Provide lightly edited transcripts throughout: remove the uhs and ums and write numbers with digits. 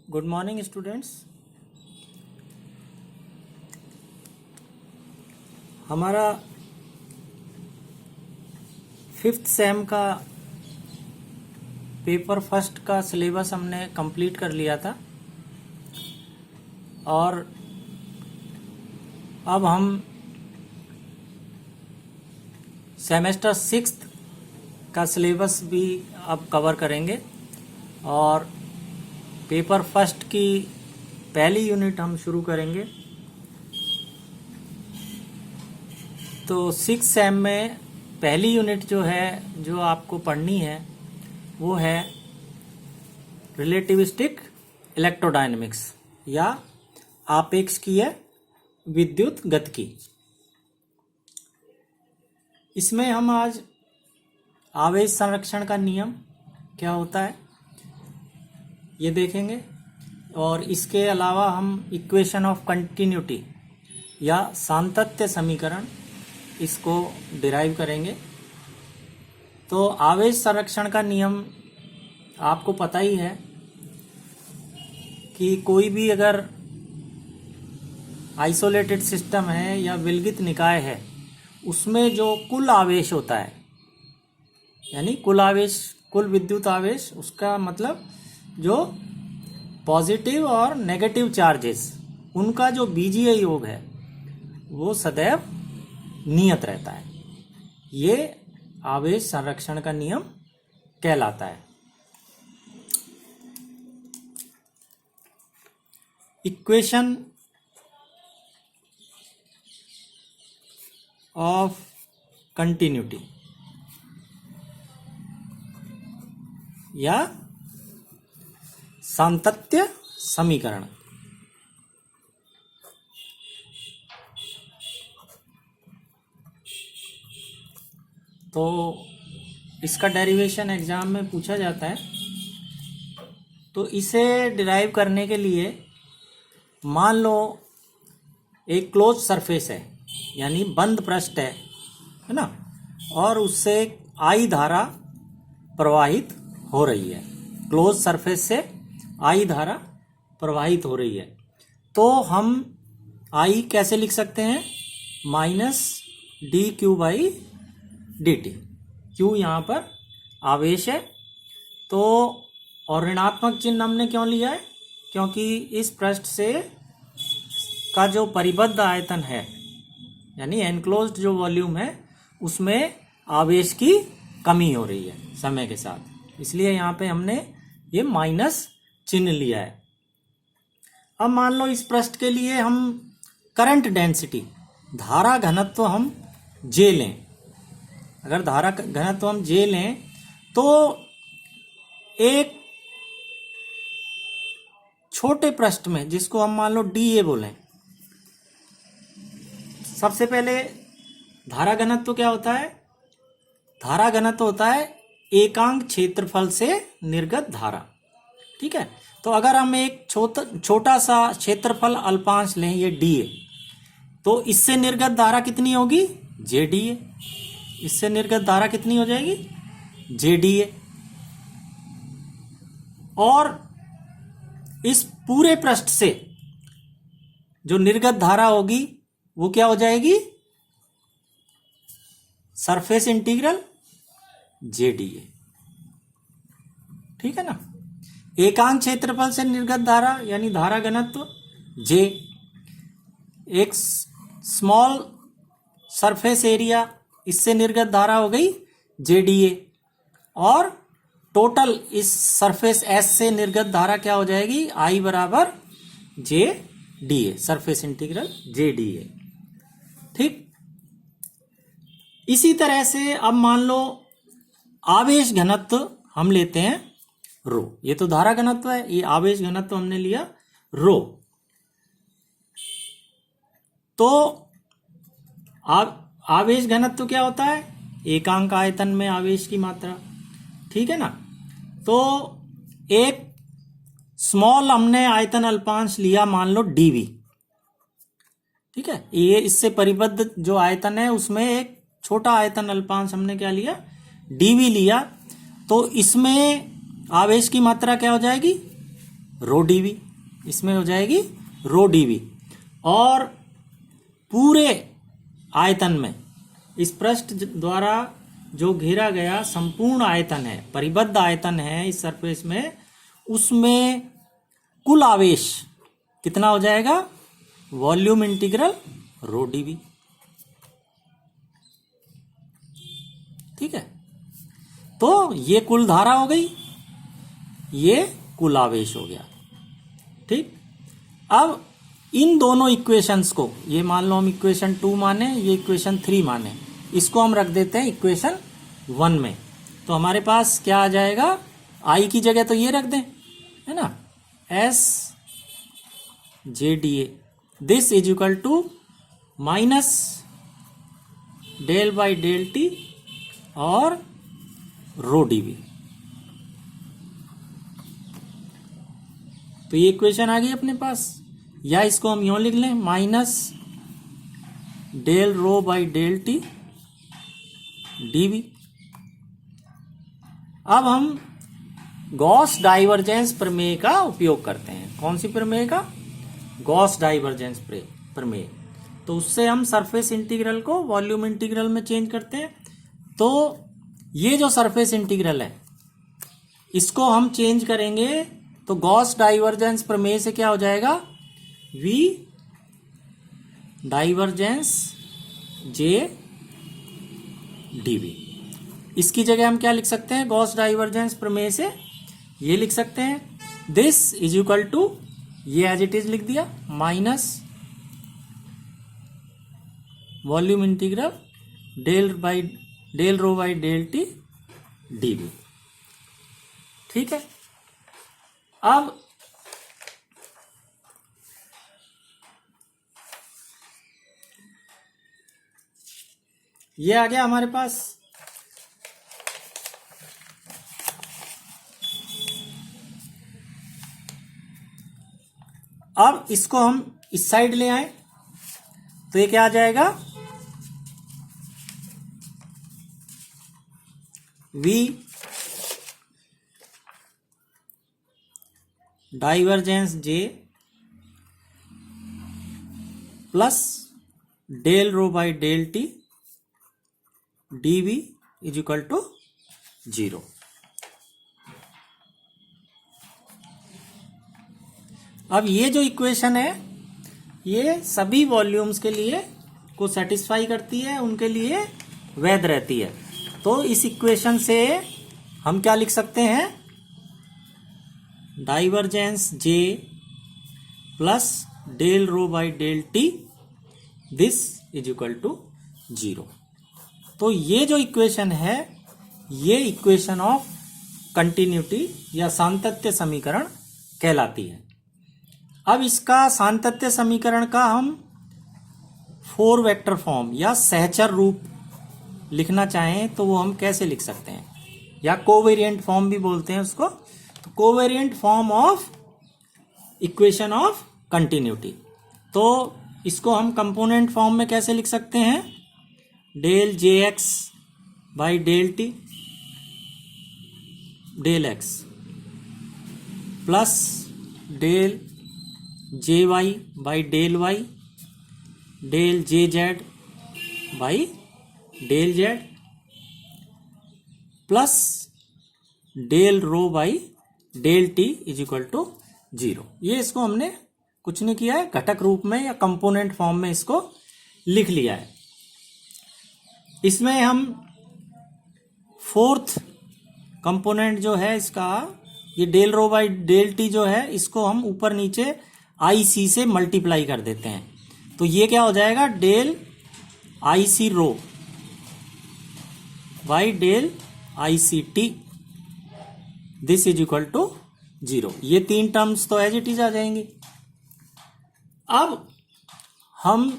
Good morning students. हमारा 5th same का paper first का सिलेबस हमने कंप्लीट कर लिया था और अब हम सेमेस्टर 6th का सिलेबस भी अब कवर करेंगे और पेपर फर्स्ट की पहली यूनिट हम शुरू करेंगे। तो 6 सेम में पहली यूनिट जो है जो आपको पढ़नी है वो है रिलेटिविस्टिक इलेक्ट्रोडायनेमिक्स या आपेक्षिकीय विद्युत गतिकी। इसमें हम आज आवेश संरक्षण का नियम क्या होता है ये देखेंगे और इसके अलावा हम इक्वेशन ऑफ कंटिन्यूटी या सातत्य समीकरण इसको डिराइव करेंगे। तो आवेश संरक्षण का नियम आपको पता ही है कि कोई भी अगर आइसोलेटेड सिस्टम है या विलगित निकाय है उसमें जो कुल आवेश होता है यानी कुल आवेश, कुल विद्युत आवेश, उसका मतलब जो पॉजिटिव और नेगेटिव चार्जेस उनका जो बीजीय योग है वो सदैव नियत रहता है। ये आवेश संरक्षण का नियम कहलाता है। इक्वेशन ऑफ कंटिन्यूटी या सातत्य समीकरण। तो इसका डेरिवेशन एग्जाम में पूछा जाता है। तो इसे डिराइव करने के लिए मान लो एक क्लोज सरफेस है यानी बंद पृष्ठ है ना, और उससे आई धारा प्रवाहित हो रही है। क्लोज सरफेस से आई धारा प्रवाहित हो रही है तो हम आई कैसे लिख सकते हैं? Minus D Q by D T. Q यहाँ पर आवेश है तो, और ऋणात्मक चिन्ह हमने क्यों लिया है? क्योंकि इस पृष्ठ से का जो परिबद्ध आयतन है यानी एनक्लोज्ड जो वॉल्यूम है उसमें आवेश की कमी हो रही है समय के साथ, इसलिए यहाँ पे हमने ये माइनस चिन्ह लिया है। अब मान लो इस पृष्ठ के लिए हम करंट डेंसिटी, धारा घनत्व हम जे लें। अगर धारा घनत्व हम जे लें तो एक छोटे पृष्ठ में जिसको हम मान लो डी ए बोलें, सबसे पहले धारा घनत्व क्या होता है? धारा घनत्व होता है एकांक क्षेत्रफल से निर्गत धारा। ठीक है, तो अगर हम एक छोटा सा क्षेत्रफल अल्पांश लें ये डी ए, तो इससे निर्गत धारा कितनी होगी? जे डी ए। इससे निर्गत धारा कितनी हो जाएगी? जे डी ए। और इस पूरे पृष्ठ से जो निर्गत धारा होगी वो क्या हो जाएगी? Surface integral J D A. ठीक है ना। एकांक क्षेत्रफल से निर्गत धारा यानी धारा घनत्व जे, एक स्मॉल सरफेस एरिया इससे निर्गत धारा हो गई जे डी ए, और टोटल इस सरफेस एस से निर्गत धारा क्या हो जाएगी? आई बराबर J D A, surface integral J D A. ठीक, इसी तरह से अब मान लो आवेश घनत्व हम लेते हैं रो। ये तो धारा घनत्व है, ये आवेश घनत्व हमने लिया रो। तो आवेश घनत्व क्या होता है? एकांक आयतन में आवेश की मात्रा। ठीक है ना। तो एक स्मॉल हमने आयतन अल्पांश लिया मान लो डीवी। ठीक है, ये इससे परिबद्ध जो आयतन है उसमें एक छोटा आयतन अल्पांश हमने क्या लिया? डीवी लिया। तो इसमें आवेश की मात्रा क्या हो जाएगी? रो डीवी, इसमें हो जाएगी रो डीवी। और पूरे आयतन में इस पृष्ठ द्वारा जो घेरा गया संपूर्ण आयतन है, परिबद्ध आयतन है इस सरफेस में, उसमें कुल आवेश कितना हो जाएगा? वॉल्यूम इंटीग्रल रो डीवी। ठीक है, तो ये कुल धारा हो गई, ये कुल आवेश हो गया। ठीक, अब इन दोनों इक्वेशंस को, ये मान लो हम इक्वेशन 2 माने, ये इक्वेशन 3 माने, इसको हम रख देते हैं इक्वेशन 1 में। तो हमारे पास क्या आ जाएगा? आई की जगह तो ये रख दें, है ना, S J D A, this is equal to minus del by del T और रो डीवी। तो ये इक्वेशन आ गई अपने पास, या इसको हम यूं लिख लें, minus del rho by del T dV. अब हम गॉस डाइवर्जेंस प्रमेय का उपयोग करते हैं। कौन सी प्रमेय का? गॉस डाइवर्जेंस प्रमेय। तो उससे हम सरफेस इंटीग्रल को वॉल्यूम इंटीग्रल में चेंज करते हैं। तो ये जो सरफेस इंटीग्रल है, इसको हम चेंज करेंगे तो गॉस डाइवर्जेंस प्रमेय से क्या हो जाएगा? V divergence J dV. इसकी जगह हम क्या लिख सकते हैं गॉस डाइवर्जेंस प्रमेय से? ये लिख सकते हैं, दिस इज इक्वल टू, ये एज इट इज लिख दिया, minus volume integral del rho by del T dV. ठीक है, अब ये आ गया हमारे पास। अब इसको हम इस साइड ले आए तो ये क्या आ जाएगा? V divergence J plus del rho by del T dV is equal to 0। अब ये जो इक्वेशन है, ये सभी वॉल्यूम्स के लिए को सेटिस्फाई करती है, उनके लिए वैध रहती है। तो इस इक्वेशन से हम क्या लिख सकते हैं? Divergence J plus del rho by del T this is equal to 0। तो ये जो इक्वेशन है, ये इक्वेशन ऑफ कंटिन्यूटी या सातत्य समीकरण कहलाती है। अब इसका सातत्य समीकरण का हम 4 वेक्टर फॉर्म या सहचर रूप लिखना चाहें तो वो हम कैसे लिख सकते हैं, या कोवेरिएंट फॉर्म भी बोलते हैं उसको। तो covariant form of equation of continuity, तो इसको हम कंपोनेंट फॉर्म में कैसे लिख सकते हैं? Del J X by del T del X plus del J Y by del Y del J Z by del Z plus del rho by del T is equal to 0। ये इसको हमने कुछ नहीं किया है, घटक रूप में या कंपोनेंट फॉर्म में इसको लिख लिया है। इसमें हम 4th कंपोनेंट जो है इसका, ये del rho by del T जो है, इसको हम ऊपर नीचे आई सी से मल्टीप्लाई कर देते हैं। तो ये क्या हो जाएगा? Del I C rho by del I C T this is equal to 0। ये 3 टर्म्स तो एज इट इज आ जाएंगी। अब हम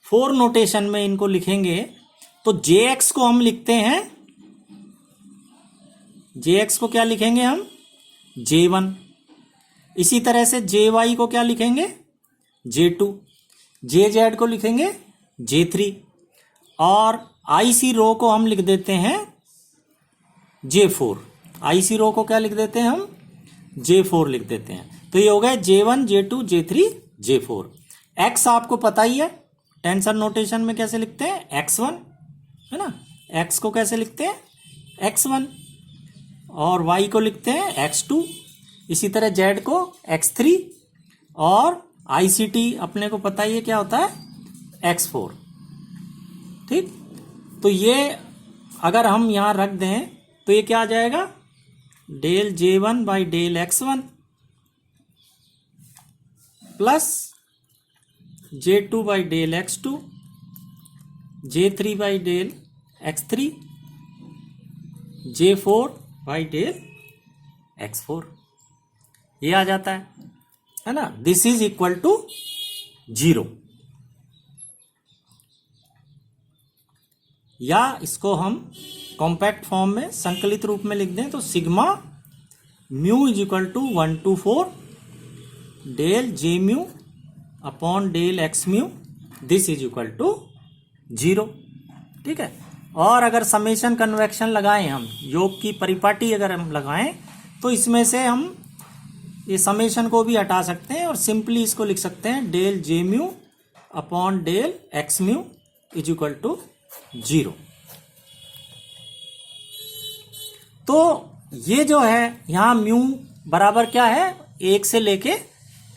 4 नोटेशन में इनको लिखेंगे तो Jx को हम लिखते हैं, Jx को क्या लिखेंगे हम? J1। इसी तरह से Jy को क्या लिखेंगे? J2। Jz को लिखेंगे J3 और IC रो को हम लिख देते हैं J4। IC रो को क्या लिख देते हैं हम, J4 लिख देते हैं। तो ये हो गया J1 J2 J3 J4। X आपको पता ही है, टेंसर नोटेशन में कैसे लिखते हैं, X1 है ना, X को कैसे लिखते हैं X1, और Y को लिखते हैं X2, इसी तरह Z को X3, और ICT अपने को पता ही है क्या होता है X4। ठीक, तो ये अगर हम यहां रख दें तो ये क्या आ जाएगा, del J1 by del X1 plus J2 by del X2, J3 by del X3, J4 by del X4, ये आ जाता है ना। दिस इज इक्वल टू 0, या इसको हम कॉम्पैक्ट फॉर्म में संकलित रूप में लिख दें तो sigma mu is equal to 1 to 4 del J mu upon del X mu, this is equal to 0। ठीक है, और अगर समेशन कन्वेक्शन लगाएं हम, योग की परिपाटी अगर हम लगाएं तो इसमें से हम ये समेशन को भी हटा सकते हैं और सिंपली इसको लिख सकते हैं del J mu upon del X mu is equal to 0। तो ये जो है यहां म्यू बराबर क्या है, 1 से लेके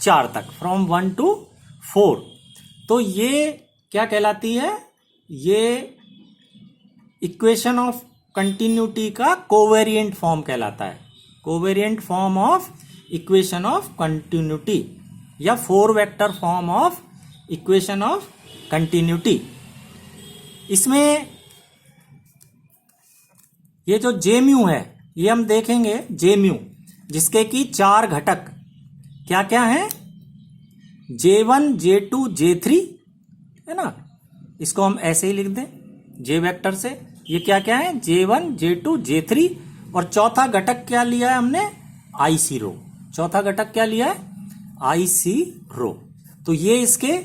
4 तक, फ्रॉम 1 to 4। तो ये क्या कहलाती है, ये इक्वेशन ऑफ कंटिन्यूटी का कोवेरिएंट फॉर्म कहलाता है, covariant form of equation of continuity, या 4 vector form of equation of continuity. इसमें ये जो J म्यू है, ये हम देखेंगे J म्यू, जिसके कि 4 घटक क्या क्या हैं, J1 J2 J3 है ना, इसको हम ऐसे ही लिख दें J वेक्टर से। ये क्या क्या है, J1 J2 J3, और चौथा घटक क्या लिया है हमने, IC रो। चौथा घटक क्या लिया है, IC रो। तो ये इसके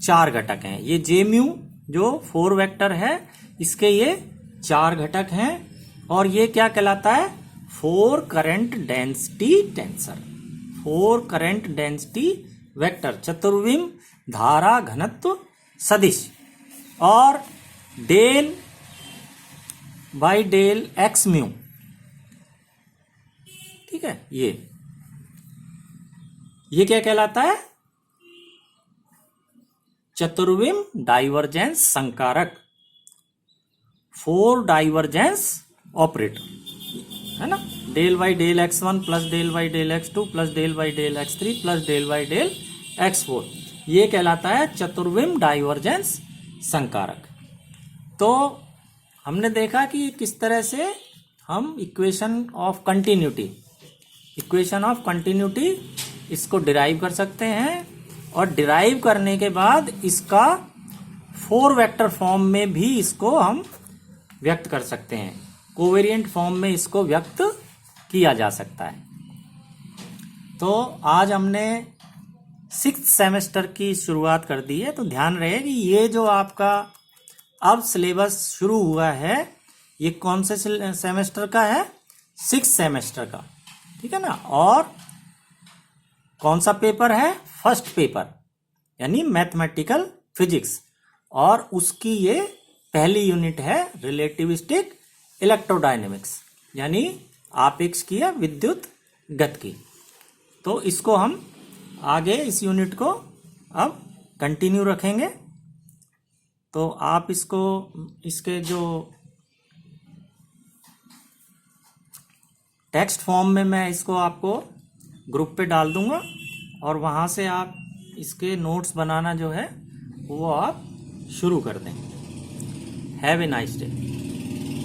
4 घटक हैं। ये J म्यू जो 4 वेक्टर है, इसके ये 4 घटक हैं, और ये क्या कहलाता है, 4 current density tensor, 4 current density vector, चतुर्विम धारा घनत्व सदिश। और del by del X mu, ठीक है, ये क्या कहलाता है, चतुर्विम डाइवर्जेंस संकारक, 4 डाइवर्जेंस ऑपरेटर है ना, del by del X1 plus del by del X2 plus del by del X3 plus del by del X4, ये कहलाता है चतुर्विम डाइवर्जेंस संकारक। तो हमने देखा कि किस तरह से हम इक्वेशन ऑफ कंटिन्यूटी इसको डिराइव कर सकते हैं, और डिराइव करने के बाद इसका 4 वेक्टर फॉर्म में भी इसको हम व्यक्त कर सकते हैं, कोवेरिएंट फॉर्म में इसको व्यक्त किया जा सकता है। तो आज हमने 6th सेमेस्टर की शुरुआत कर दी है। तो ध्यान रहे कि ये जो आपका अब सिलेबस शुरू हुआ है, ये कौन से सेमेस्टर का है, 6th सेमेस्टर का, ठीक है ना। और कौन सा पेपर है, फर्स्ट पेपर, यानी मैथमेटिकल फिजिक्स, और उसकी ये पहली यूनिट है रिलेटिविस्टिक इलेक्ट्रोडायनेमिक्स, यानी आपेक्ष की या विद्युत गति की। तो इसको हम आगे इस यूनिट को अब कंटिन्यू रखेंगे। तो आप इसको, इसके जो टेक्स्ट फॉर्म में मैं इसको आपको ग्रुप पे डाल दूंगा, और वहाँ से आप इसके नोट्स बनाना जो है वो आप शुरू कर दें। Have a nice day.